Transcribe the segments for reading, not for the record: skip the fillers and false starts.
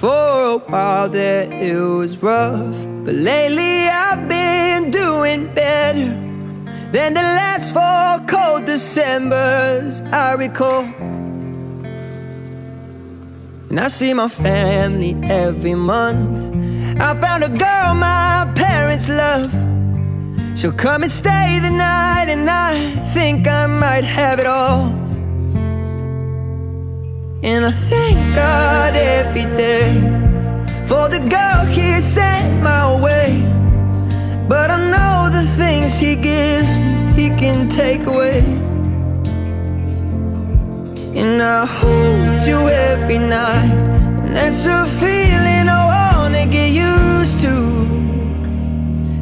For a while there it was rough, but lately I've been doing better than the last 4 cold Decembers I recall. And I see my family every month. I found a girl my parents love. She'll come and stay the night, and I think I might have it all. And I thank God every day for the girl He sent my way. But I know the things He gives me, He can take away. And I hold you every night, and that's a feeling I wanna get used to.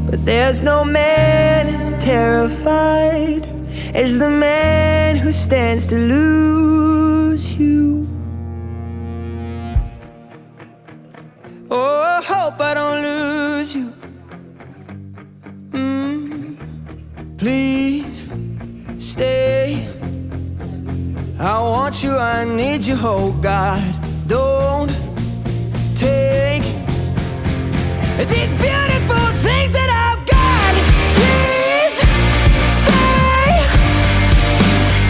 But there's no man as terrified as the man who stands to lose you. Oh, I hope I don't lose you. Please stay. I want you, I need you, oh God. Don't take these beautiful things that I've got. Please stay.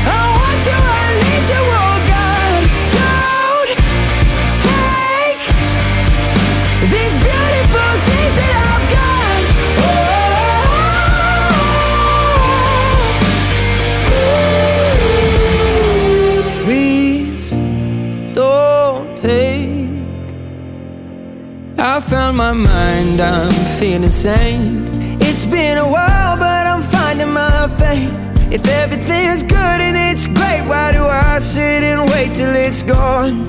I want you, I need you, oh God. Don't take these beautiful things that I've got. Please don't take. I found my mind, I'm feeling sane. It's been a while, but I'm finding my faith. If everything's good and it's great, why do I sit and wait till it's gone?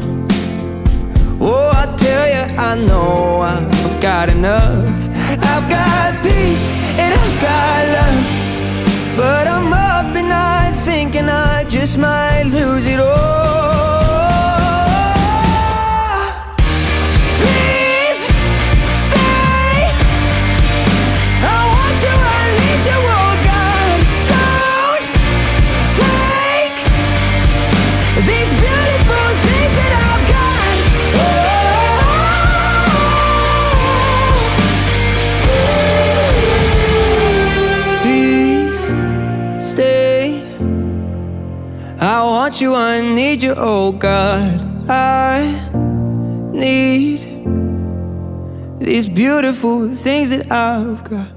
Oh, I tell you, I know I've got enough. I've got peace and I've got love, but I'm up at night thinking I just might lose it all. Please stay. I want you, I need you, oh God. Don't take these beautiful things that I've got. Please stay. I want you, I need you, oh God. I need these beautiful things that I've got.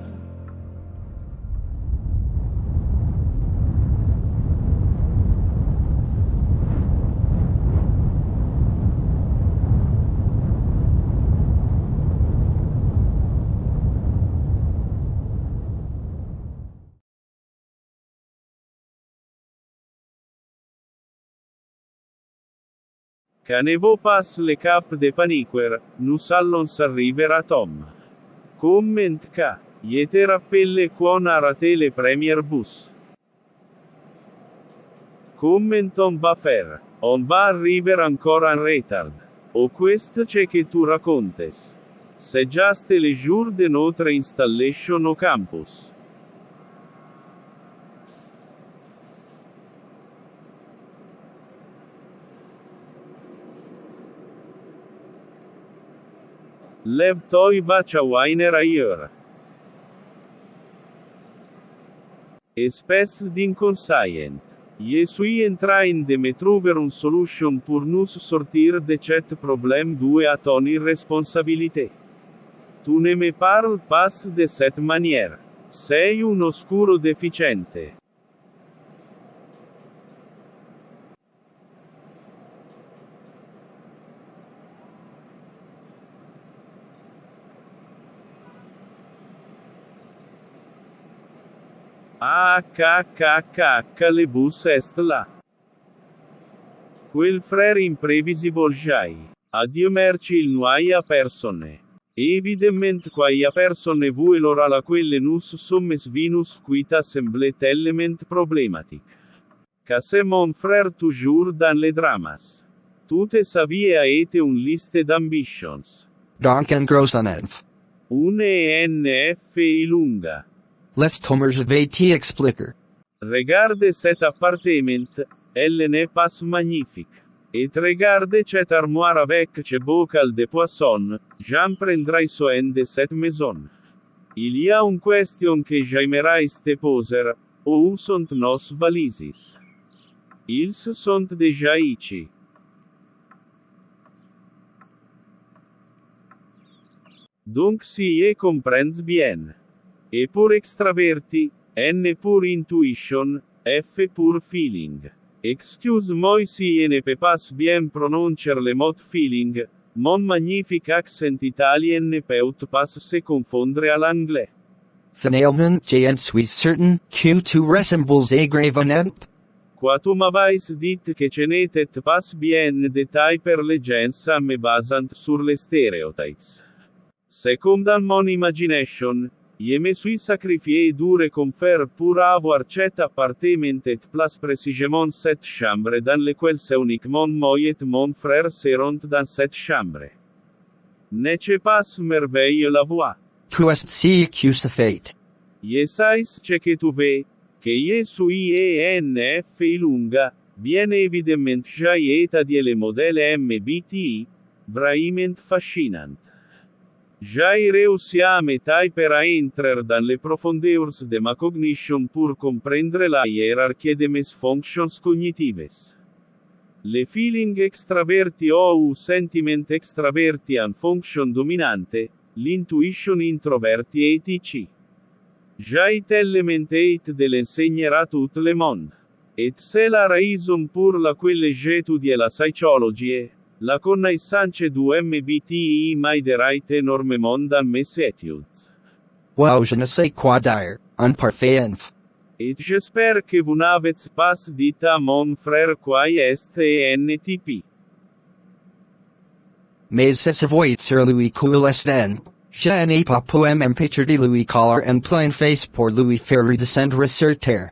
Canevo pas le cap de paniquer, nous allons arriver à Tom. Comment ka, yete rappelle qu'on a raté les premières bus. Comment on va faire? On va arriver encore en retard. O quest c'è che tu racontes. C'est just le jour de notre installation au campus. Lev toi vacha weiner ailleurs. Espèce d'inconscient. Je suis en train de me trouver une solution pour nous sortir de cet problème dû à ton irresponsabilité. Tu ne me parles pas de cette manière. Sei un oscuro deficiente. Le bus est là. Quel frère imprévisible jai. Adieu merci il nuaia persone. Evidement quaia persone vuelor la quelle nus sommes vinus quita semblet element problematic. Casse mon frère toujours dans les dramas. Toute sa vie a été une liste d'ambitions. Dark and Grosanev. Une ENF lunga. Les Tomers VT Expliquer. Regarde cet appartement, elle n'est pas magnifique. Et regarde cette armoire avec ce bocal de poisson, j'en prendrai soin de cette maison. Il y a une question que j'aimerais te poser, où sont nos valises? Ils sont déjà ici. Donc si je comprends bien. E pour extraverti, N pour intuition, F pour feeling. Excuse-moi si je ne peux pas bien prononcer le mot feeling, mon magnifique accent italien ne peut pas se confondre à l'anglais. Finalement, j'en suis certain que tu resembles a gravenamp. Quoi tu m'avais dit que ce n'était pas bien détail per les gens à me basant sur les stéréotypes. Second dans mon imagination, je me suis sacrifié dur comme fer pour avoir cet appartement et plus précisément cette chambre dans laquelle c'est uniquement moi et mon frère seront dans cette chambre. N'est-ce pas merveilleux la voix? Tu est si que se fait. Je sais ce que tu veux, que je suis ENF lunga, bien évidemment j'ai étudié le modèle MBTI, vraiment fascinant. J'ai réussi à me taper à entrer dans les profondeurs de ma cognition pour comprendre la hiérarchie de mes fonctions cognitives. Le feeling extraverti ou sentiment extraverti en fonction dominante, l'intuition introverti etc. J'ai tellement hâte de l'enseigner à tout le monde. Et c'est la raison pour laquelle j'étudie la psychologie. La connaissance du MBTI m'aiderait énormément dans mes études. Wow, je ne sais quoi dire, un parfait enf. Et j'espère que vous n'avez pas dit à mon frère quoi est ENTP. Mais c'est se voit sur Louis Coulestin. Je n'ai pas pu m'empêcher de Louis collar en plein face pour Louis faire redescendre sur terre.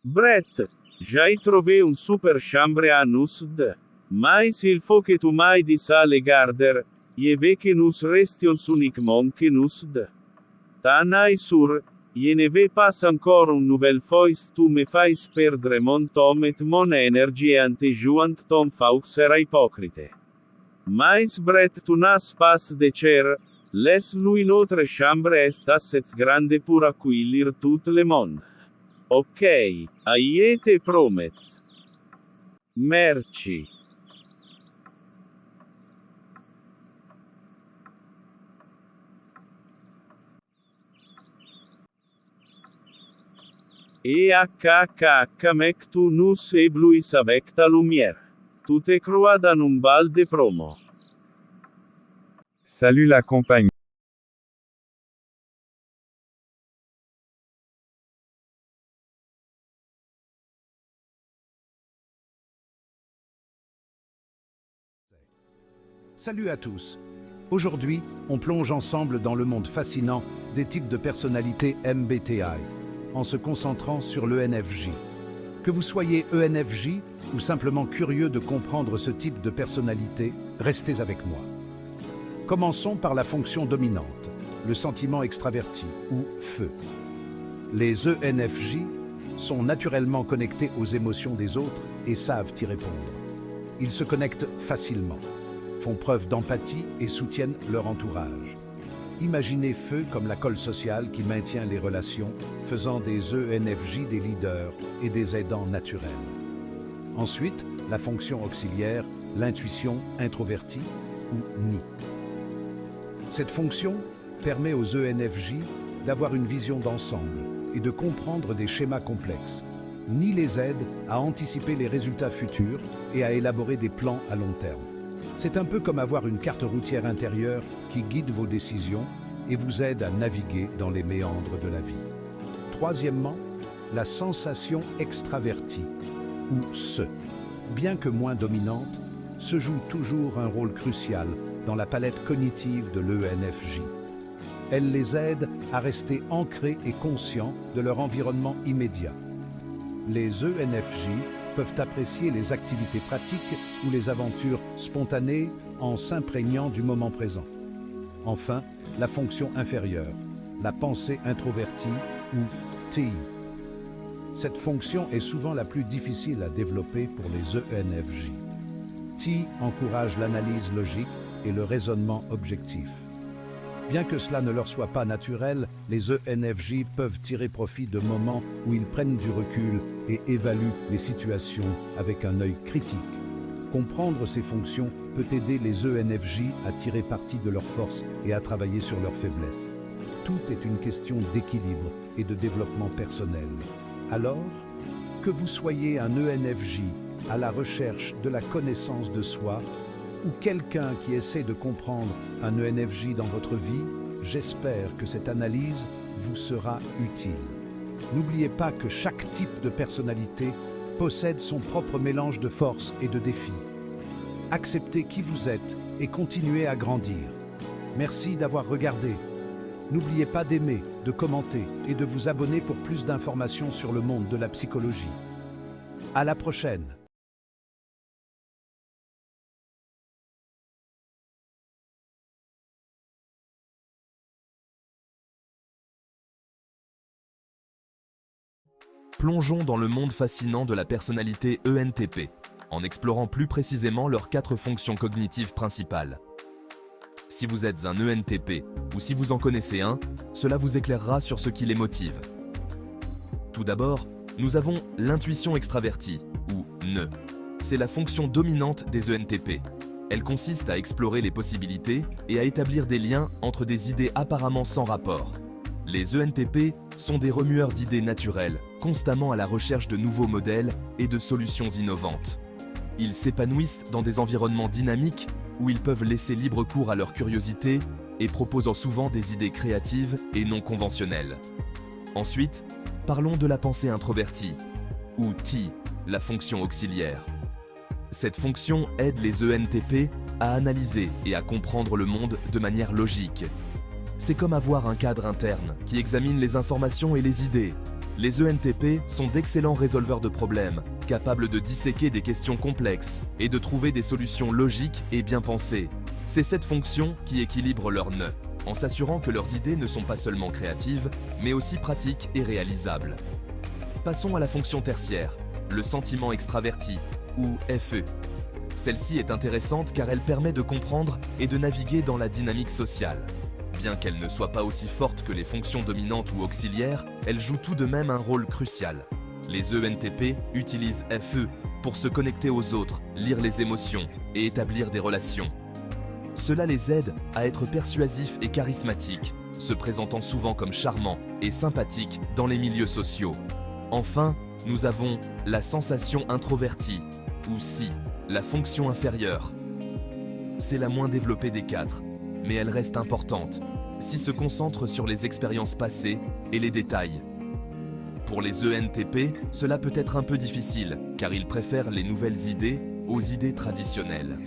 Brett, j'ai trouvé une super chambre à nous deux. Mais il faut que tu m'aides à le garder, je veux que nous restions uniquement que nous deux. T'en es sûr, je ne veux pas encore une nouvelle fois tu me fais perdre mon temps et mon énergie en te jouant ton fauxer hypocrite. Mais Brett tu n'as pas de chair, laisse-lui notre chambre est assez grande pour accueillir tout le monde. Ok, je te promets. Merci. Et mec tu nous éblouis avec ta lumière. Tu te crois dans un bal de promo. Salut la compagnie. Salut à tous. Aujourd'hui, on plonge ensemble dans le monde fascinant des types de personnalités MBTI, en se concentrant sur l'ENFJ. Que vous soyez ENFJ ou simplement curieux de comprendre ce type de personnalité, restez avec moi. Commençons par la fonction dominante, le sentiment extraverti ou feu. Les ENFJ sont naturellement connectés aux émotions des autres et savent y répondre. Ils se connectent facilement, font preuve d'empathie et soutiennent leur entourage. Imaginez feu comme la colle sociale qui maintient les relations, faisant des ENFJ des leaders et des aidants naturels. Ensuite, la fonction auxiliaire, l'intuition introvertie ou NI. Cette fonction permet aux ENFJ d'avoir une vision d'ensemble et de comprendre des schémas complexes. NI les aide à anticiper les résultats futurs et à élaborer des plans à long terme. C'est un peu comme avoir une carte routière intérieure qui guide vos décisions et vous aide à naviguer dans les méandres de la vie. Troisièmement, la sensation extravertie, ou SE, bien que moins dominante, se joue toujours un rôle crucial dans la palette cognitive de l'ENFJ. Elle les aide à rester ancrés et conscients de leur environnement immédiat. Les ENFJ peuvent apprécier les activités pratiques ou les aventures spontanées en s'imprégnant du moment présent. Enfin, la fonction inférieure, la pensée introvertie ou T. Cette fonction est souvent la plus difficile à développer pour les ENFJ. T encourage l'analyse logique et le raisonnement objectif. Bien que cela ne leur soit pas naturel, les ENFJ peuvent tirer profit de moments où ils prennent du recul et évaluent les situations avec un œil critique. Comprendre ces fonctions peut aider les ENFJ à tirer parti de leurs forces et à travailler sur leurs faiblesses. Tout est une question d'équilibre et de développement personnel. Alors, que vous soyez un ENFJ à la recherche de la connaissance de soi, ou quelqu'un qui essaie de comprendre un ENFJ dans votre vie, j'espère que cette analyse vous sera utile. N'oubliez pas que chaque type de personnalité possède son propre mélange de forces et de défis. Acceptez qui vous êtes et continuez à grandir. Merci d'avoir regardé. N'oubliez pas d'aimer, de commenter et de vous abonner pour plus d'informations sur le monde de la psychologie. À la prochaine! Plongeons dans le monde fascinant de la personnalité ENTP, en explorant plus précisément leurs 4 fonctions cognitives principales. Si vous êtes un ENTP, ou si vous en connaissez un, cela vous éclairera sur ce qui les motive. Tout d'abord, nous avons l'intuition extravertie, ou NE. C'est la fonction dominante des ENTP. Elle consiste à explorer les possibilités et à établir des liens entre des idées apparemment sans rapport. Les ENTP sont des remueurs d'idées naturelles, constamment à la recherche de nouveaux modèles et de solutions innovantes. Ils s'épanouissent dans des environnements dynamiques où ils peuvent laisser libre cours à leur curiosité et proposant souvent des idées créatives et non conventionnelles. Ensuite, parlons de la pensée introvertie, ou T, la fonction auxiliaire. Cette fonction aide les ENTP à analyser et à comprendre le monde de manière logique. C'est comme avoir un cadre interne qui examine les informations et les idées. Les ENTP sont d'excellents résolveurs de problèmes, capables de disséquer des questions complexes et de trouver des solutions logiques et bien pensées. C'est cette fonction qui équilibre leur nœud, en s'assurant que leurs idées ne sont pas seulement créatives, mais aussi pratiques et réalisables. Passons à la fonction tertiaire, le sentiment extraverti, ou FE. Celle-ci est intéressante car elle permet de comprendre et de naviguer dans la dynamique sociale. Bien qu'elle ne soit pas aussi forte que les fonctions dominantes ou auxiliaires, elle joue tout de même un rôle crucial. Les ENTP utilisent FE pour se connecter aux autres, lire les émotions et établir des relations. Cela les aide à être persuasifs et charismatiques, se présentant souvent comme charmants et sympathiques dans les milieux sociaux. Enfin, nous avons la sensation introvertie, ou SI, la fonction inférieure. C'est la moins développée des 4, mais elle reste importante, si se concentre sur les expériences passées et les détails. Pour les ENTP, cela peut être un peu difficile, car ils préfèrent les nouvelles idées aux idées traditionnelles.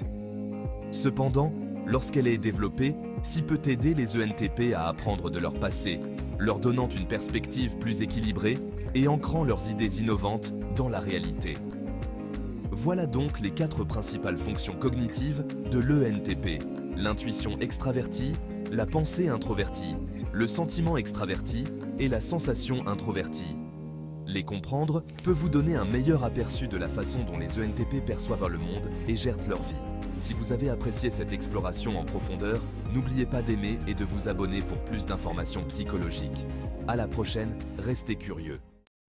Cependant, lorsqu'elle est développée, SI peut aider les ENTP à apprendre de leur passé, leur donnant une perspective plus équilibrée et ancrant leurs idées innovantes dans la réalité. Voilà donc les 4 principales fonctions cognitives de l'ENTP. L'intuition extravertie, la pensée introvertie, le sentiment extraverti et la sensation introvertie. Les comprendre peut vous donner un meilleur aperçu de la façon dont les ENTP perçoivent le monde et gèrent leur vie. Si vous avez apprécié cette exploration en profondeur, n'oubliez pas d'aimer et de vous abonner pour plus d'informations psychologiques. À la prochaine, restez curieux.